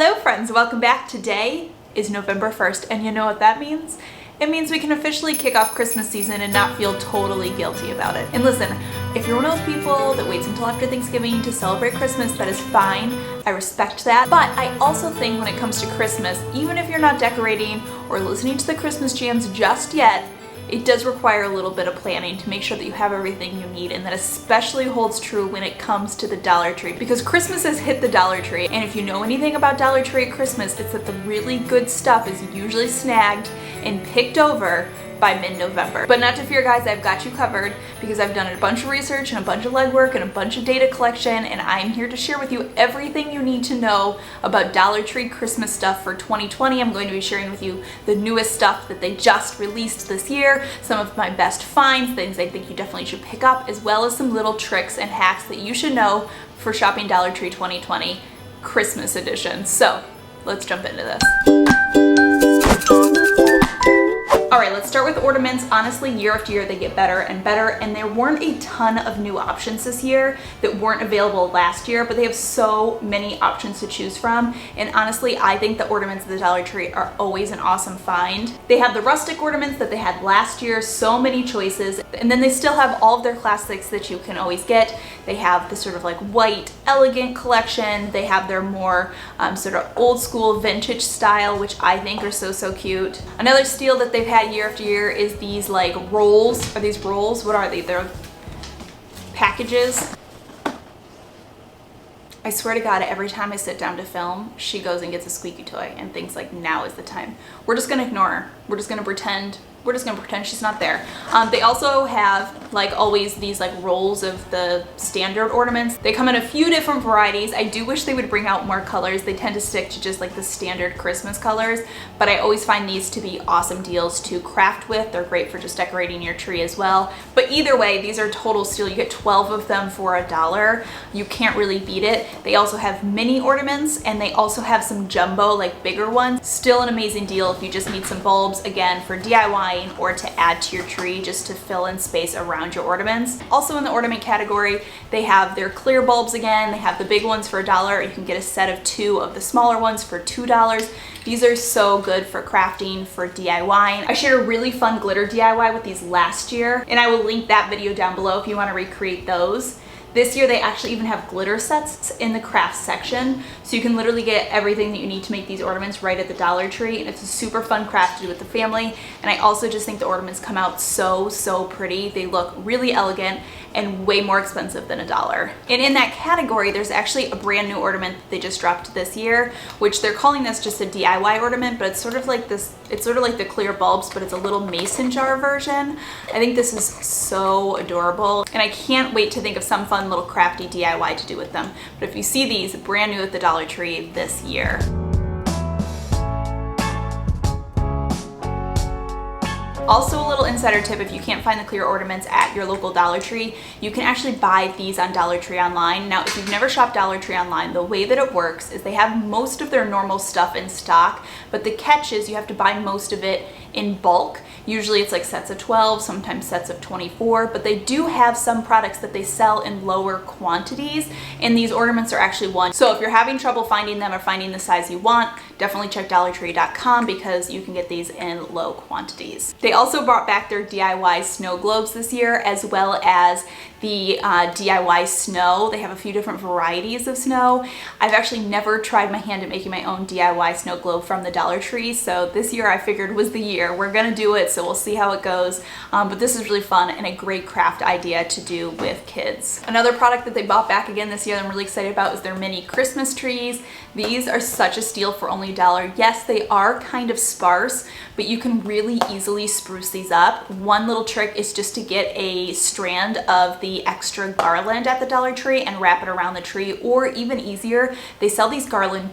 Hello friends, welcome back. Today is November 1st and you know what that means? It means we can officially kick off Christmas season and not feel totally guilty about it. And listen, if you're one of those people that waits until after Thanksgiving to celebrate Christmas, that is fine. I respect that. But I also think when it comes to Christmas, even if you're not decorating or listening to the Christmas jams just yet, it does require a little bit of planning to make sure that you have everything you need, and that especially holds true when it comes to the Dollar Tree, because Christmas has hit the Dollar Tree, and if you know anything about Dollar Tree at Christmas, it's that the really good stuff is usually snagged and picked over by mid-November. But not to fear guys, I've got you covered because I've done a bunch of research and a bunch of legwork and a bunch of data collection, and I'm here to share with you everything you need to know about Dollar Tree Christmas stuff for 2020. I'm going to be sharing with you the newest stuff that they just released this year, some of my best finds, things I think you definitely should pick up, as well as some little tricks and hacks that you should know for shopping Dollar Tree 2020 Christmas edition. So let's jump into this. Alright, let's start with ornaments. Honestly, year after year they get better and better, and there weren't a ton of new options this year that weren't available last year, but they have so many options to choose from, and honestly, I think the ornaments at the Dollar Tree are always an awesome find. They have the rustic ornaments that they had last year, so many choices, and then they still have all of their classics that you can always get. They have the sort of like white, elegant collection. They have their more sort of old school vintage style, which I think are so cute. Another steal that they've had year after year is these like rolls. Are these rolls? What are they? They're packages. I swear to God, every time I sit down to film, she goes and gets a squeaky toy and thinks like now is the time. We're just gonna ignore her. We're just gonna pretend she's not there. They also have, like always, these like rolls of the standard ornaments. They come in a few different varieties. I do wish they would bring out more colors. They tend to stick to just like the standard Christmas colors, but I always find these to be awesome deals to craft with. They're great for just decorating your tree as well. But either way, these are total steal. You get 12 of them for $1. You can't really beat it. They also have mini ornaments, and they also have some jumbo, like bigger ones. Still an amazing deal if you just need some bulbs, again, for DIY or to add to your tree just to fill in space around your ornaments. Also in the ornament category, they have their clear bulbs again. They have the big ones for $1. You can get a set of 2 of the smaller ones for $2. These are so good for crafting, for DIY. I shared a really fun glitter DIY with these last year, and I will link that video down below if you want to recreate those. This year they actually even have glitter sets in the crafts section, so you can literally get everything that you need to make these ornaments right at the Dollar Tree, and it's a super fun craft to do with the family. And I also just think the ornaments come out so pretty. They look really elegant and way more expensive than $1. And in that category, there's actually a brand new ornament that they just dropped this year, which they're calling this just a DIY ornament, but it's sort of like this, it's sort of like the clear bulbs, but it's a little mason jar version. I think this is so adorable, and I can't wait to think of some fun little crafty DIY to do with them. But if you see these, brand new at the Dollar Tree this year. Also, a little insider tip: if you can't find the clear ornaments at your local Dollar Tree, you can actually buy these on Dollar Tree online. Now, if you've never shopped Dollar Tree online, the way that it works is they have most of their normal stuff in stock, but the catch is you have to buy most of it in bulk. Usually it's like sets of 12, sometimes sets of 24, but they do have some products that they sell in lower quantities, and these ornaments are actually one. So if you're having trouble finding them or finding the size you want, definitely check dollartree.com because you can get these in low quantities. They also brought back their DIY snow globes this year, as well as the DIY snow. They have a few different varieties of snow. I've actually never tried my hand at making my own DIY snow globe from the Dollar Tree, so this year I figured was the year. We're gonna do it, so we'll see how it goes. But this is really fun and a great craft idea to do with kids. Another product that they bought back again this year that I'm really excited about is their mini Christmas trees. These are such a steal for only $1. Yes, they are kind of sparse, but you can really easily spruce these up. One little trick is just to get a strand of the extra garland at the Dollar Tree and wrap it around the tree, or even easier, they sell these garland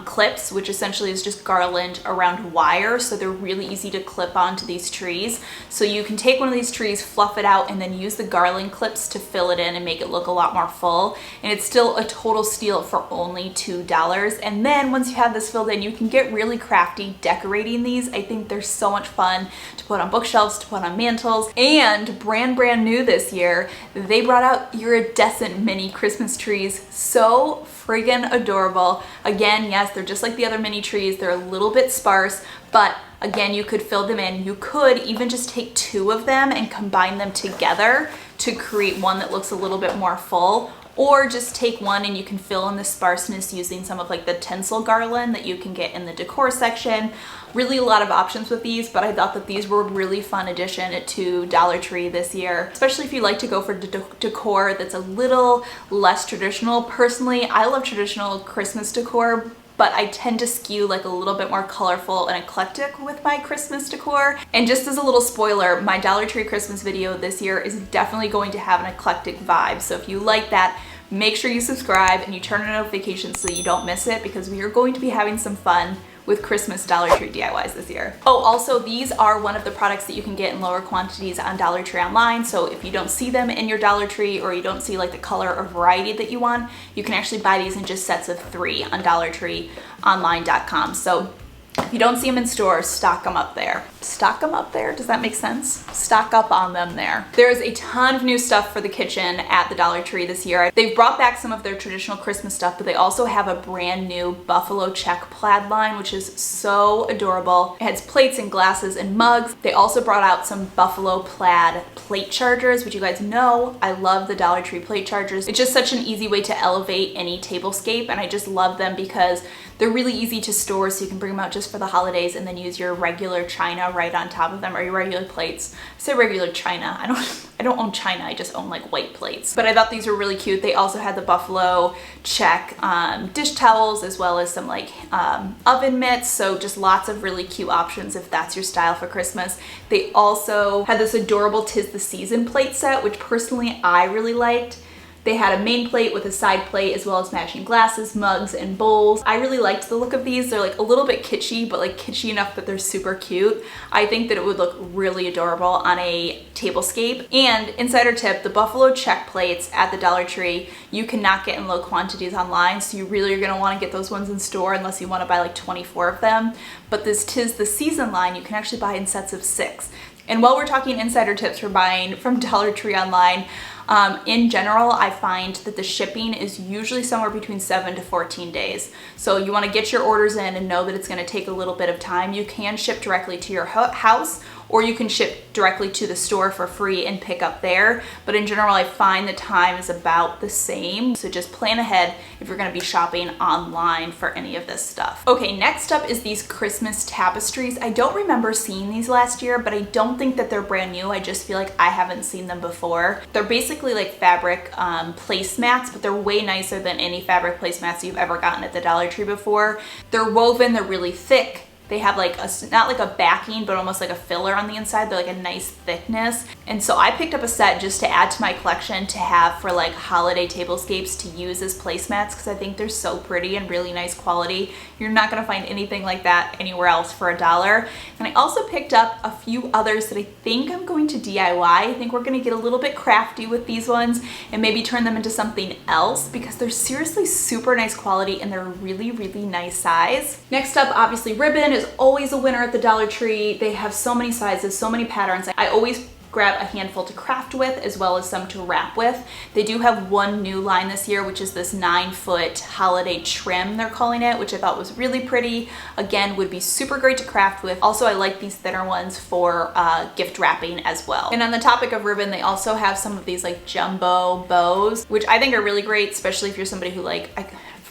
clips, which essentially is just garland around wire, so they're really easy to clip onto these trees. So you can take one of these trees, fluff it out, and then use the garland clips to fill it in and make it look a lot more full, and it's still a total steal for only $2. And then once you have this filled in, you can get really crafty decorating these. I think they're so much fun to put on bookshelves, to put on mantles, and brand new this year, they brought out iridescent mini Christmas trees. So friggin' adorable. Again, yes, they're just like the other mini trees. They're a little bit sparse, but again, you could fill them in. You could even just take 2 of them and combine them together to create one that looks a little bit more full, or just take one and you can fill in the sparseness using some of like the tinsel garland that you can get in the decor section. Really a lot of options with these, but I thought that these were a really fun addition to Dollar Tree this year, especially if you like to go for decor that's a little less traditional. Personally, I love traditional Christmas decor, but I tend to skew like a little bit more colorful and eclectic with my Christmas decor. And just as a little spoiler, my Dollar Tree Christmas video this year is definitely going to have an eclectic vibe. So if you like that, make sure you subscribe and you turn on notifications so you don't miss it, because we are going to be having some fun with Christmas Dollar Tree DIYs this year. Oh, also these are one of the products that you can get in lower quantities on Dollar Tree online. So if you don't see them in your Dollar Tree, or you don't see like the color or variety that you want, you can actually buy these in just sets of 3 on DollarTreeOnline.com. So if you don't see them in stores, stock them up there. Stock them up there? Does that make sense? Stock up on them there. There's a ton of new stuff for the kitchen at the Dollar Tree this year. They've brought back some of their traditional Christmas stuff, but they also have a brand new buffalo check plaid line, which is so adorable. It has plates and glasses and mugs. They also brought out some buffalo plaid plate chargers, which you guys know I love the Dollar Tree plate chargers. It's just such an easy way to elevate any tablescape, and I just love them because they're really easy to store, so you can bring them out just for the holidays and then use your regular china right on top of them, or your regular plates. I say regular china. I don't own china, I just own like white plates. But I thought these were really cute. They also had the buffalo check dish towels, as well as some like oven mitts. So just lots of really cute options if that's your style for Christmas. They also had this adorable 'Tis the Season plate set, which personally I really liked. They had a main plate with a side plate, as well as matching glasses, mugs, and bowls. I really liked the look of these. They're like a little bit kitschy, but like kitschy enough that they're super cute. I think that it would look really adorable on a tablescape. And insider tip, the buffalo check plates at the Dollar Tree, you cannot get in low quantities online, so you really are gonna wanna get those ones in store unless you wanna buy like 24 of them. But this 'Tis the Season line, you can actually buy in sets of 6. And while we're talking insider tips for buying from Dollar Tree online, in general, I find that the shipping is usually somewhere between 7 to 14 days. So you want to get your orders in and know that it's going to take a little bit of time. You can ship directly to your house, or you can ship directly to the store for free and pick up there. But in general, I find the time is about the same. So just plan ahead if you're gonna be shopping online for any of this stuff. Okay, next up is these Christmas tapestries. I don't remember seeing these last year, but I don't think that they're brand new. I just feel like I haven't seen them before. They're basically like fabric placemats, but they're way nicer than any fabric placemats you've ever gotten at the Dollar Tree before. They're woven, they're really thick. They have like a, not like a backing, but almost like a filler on the inside. They're like a nice thickness. And so I picked up a set just to add to my collection to have for like holiday tablescapes to use as placemats, because I think they're so pretty and really nice quality. You're not gonna find anything like that anywhere else for $1. And I also picked up a few others that I think I'm going to DIY. I think we're gonna get a little bit crafty with these ones and maybe turn them into something else, because they're seriously super nice quality and they're a really, really nice size. Next up, obviously ribbon is always a winner at the Dollar Tree. They have so many sizes, so many patterns. I always grab a handful to craft with, as well as some to wrap with. They do have one new line this year, which is this 9-foot holiday trim, they're calling it, which I thought was really pretty. Again, would be super great to craft with. Also, I like these thinner ones for gift wrapping as well. And on the topic of ribbon, they also have some of these like jumbo bows, which I think are really great, especially if you're somebody who like,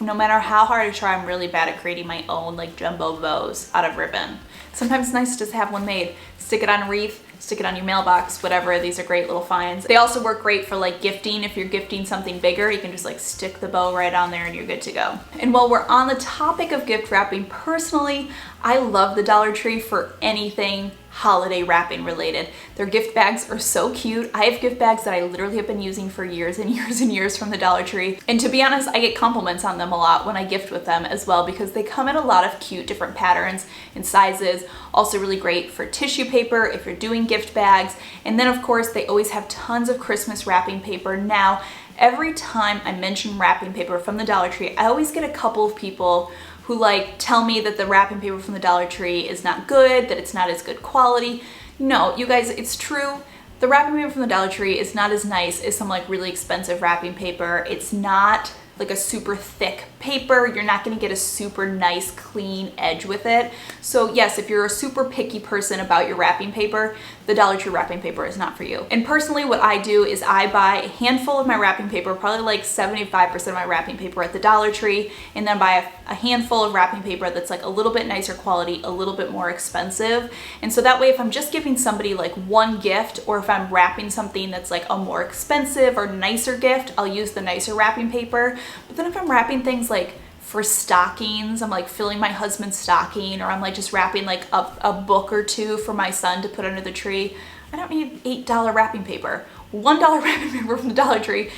no matter how hard I try, I'm really bad at creating my own like jumbo bows out of ribbon. Sometimes it's nice to just have one made. Stick it on a wreath, stick it on your mailbox, whatever. These are great little finds. They also work great for like gifting. If you're gifting something bigger, you can just like stick the bow right on there and you're good to go. And while we're on the topic of gift wrapping, personally, I love the Dollar Tree for anything holiday wrapping related. Their gift bags are so cute. I have gift bags that I literally have been using for years and years and years from the Dollar Tree. And to be honest, I get compliments on them a lot when I gift with them as well, because they come in a lot of cute different patterns and sizes. Also really great for tissue paper if you're doing gift bags. And then of course, they always have tons of Christmas wrapping paper. Now, every time I mention wrapping paper from the Dollar Tree, I always get a couple of people who like tell me that the wrapping paper from the Dollar Tree is not good, that it's not as good quality. No, you guys, it's true. The wrapping paper from the Dollar Tree is not as nice as some like really expensive wrapping paper. It's not like a super thick paper. You're not gonna get a super nice clean edge with it. So yes, if you're a super picky person about your wrapping paper, the Dollar Tree wrapping paper is not for you. And personally, what I do is I buy a handful of my wrapping paper, probably like 75% of my wrapping paper at the Dollar Tree, and then buy a handful of wrapping paper that's like a little bit nicer quality, a little bit more expensive. And so that way, if I'm just giving somebody like one gift, or if I'm wrapping something that's like a more expensive or nicer gift, I'll use the nicer wrapping paper. But then if I'm wrapping things like for stockings, I'm like filling my husband's stocking, or I'm like just wrapping like a book or two for my son to put under the tree, I don't need $8 wrapping paper. $1 wrapping paper from the Dollar Tree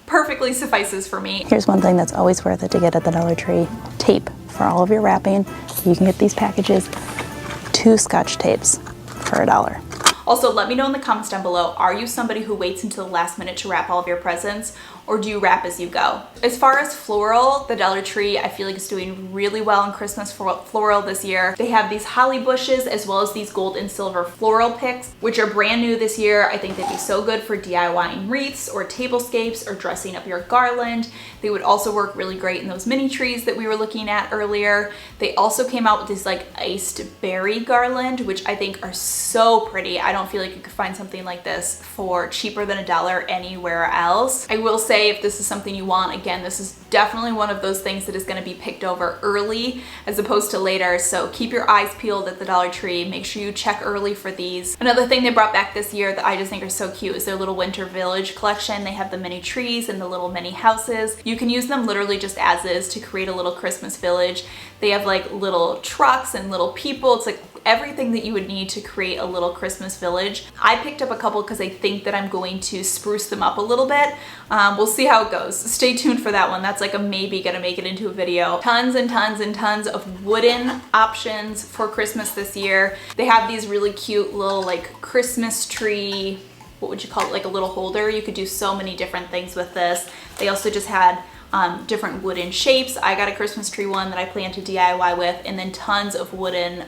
perfectly suffices for me. Here's one thing that's always worth it to get at the Dollar Tree: tape for all of your wrapping. You can get these packages, 2 Scotch tapes for $1. Also, let me know in the comments down below, are you somebody who waits until the last minute to wrap all of your presents, or do you wrap as you go? As far as floral, the Dollar Tree, I feel like is doing really well in Christmas floral this year. They have these holly bushes as well as these gold and silver floral picks, which are brand new this year. I think they'd be so good for DIYing wreaths or tablescapes or dressing up your garland. They would also work really great in those mini trees that we were looking at earlier. They also came out with this like iced berry garland, which I think are so pretty. I don't feel like you could find something like this for cheaper than $1 anywhere else. I will say, if this is something you want, again, this is definitely one of those things that is going to be picked over early as opposed to later. So keep your eyes peeled at the Dollar Tree. Make sure you check early for these. Another thing they brought back this year that I just think are so cute is their little winter village collection. They have the mini trees and the little mini houses. You can use them literally just as is to create a little Christmas village. They have like little trucks and little people. It's like everything that you would need to create a little Christmas village. I picked up a couple because I think that I'm going to spruce them up a little bit. We'll see how it goes. Stay tuned for that one. That's like a maybe gonna make it into a video. Tons and tons and tons of wooden options for Christmas this year. They have these really cute little like Christmas tree, what would you call it, like a little holder. You could do so many different things with this. They also just had different wooden shapes. I got a Christmas tree one that I plan to DIY with, and then tons of wooden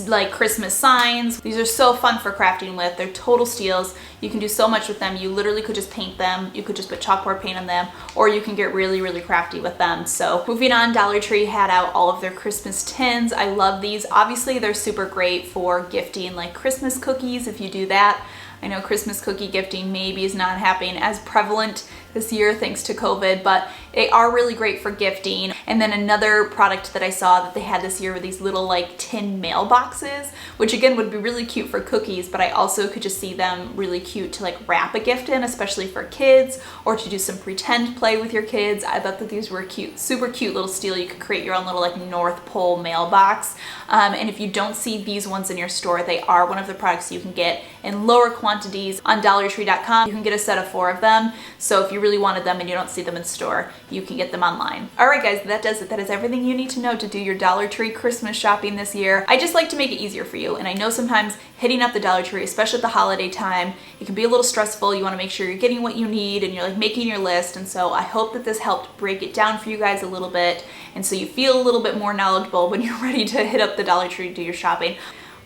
like Christmas signs. These are so fun for crafting with. They're total steals. You can do so much with them. You literally could just paint them. You could just put chalkboard paint on them, or you can get really, really crafty with them. So moving on, Dollar Tree had out all of their Christmas tins. I love these. Obviously, they're super great for gifting like Christmas cookies if you do that. I know Christmas cookie gifting maybe is not happening as prevalent this year thanks to COVID, but they are really great for gifting. And then another product that I saw that they had this year were these little like tin mailboxes, which again would be really cute for cookies, but I also could just see them really cute to like wrap a gift in, especially for kids, or to do some pretend play with your kids. I thought that these were cute, super cute little steal. You could create your own little like North Pole mailbox. And if you don't see these ones in your store, they are one of the products you can get in lower quantities on DollarTree.com. You can get a set of 4 of them. So if you really wanted them and you don't see them in store, you can get them online. All right, guys, that does it. That is everything you need to know to do your Dollar Tree Christmas shopping this year. I just like to make it easier for you. And I know sometimes hitting up the Dollar Tree, especially at the holiday time, it can be a little stressful. You want to make sure you're getting what you need and you're like making your list. And so I hope that this helped break it down for you guys a little bit. And so you feel a little bit more knowledgeable when you're ready to hit up the Dollar Tree to do your shopping.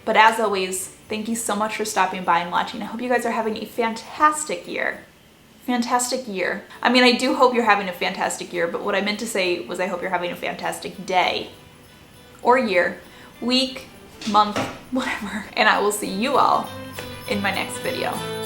But as always, thank you so much for stopping by and watching. I hope you guys are having a fantastic year. Fantastic year. I mean, I do hope you're having a fantastic year, but what I meant to say was I hope you're having a fantastic day or year, week, month, whatever. And I will see you all in my next video.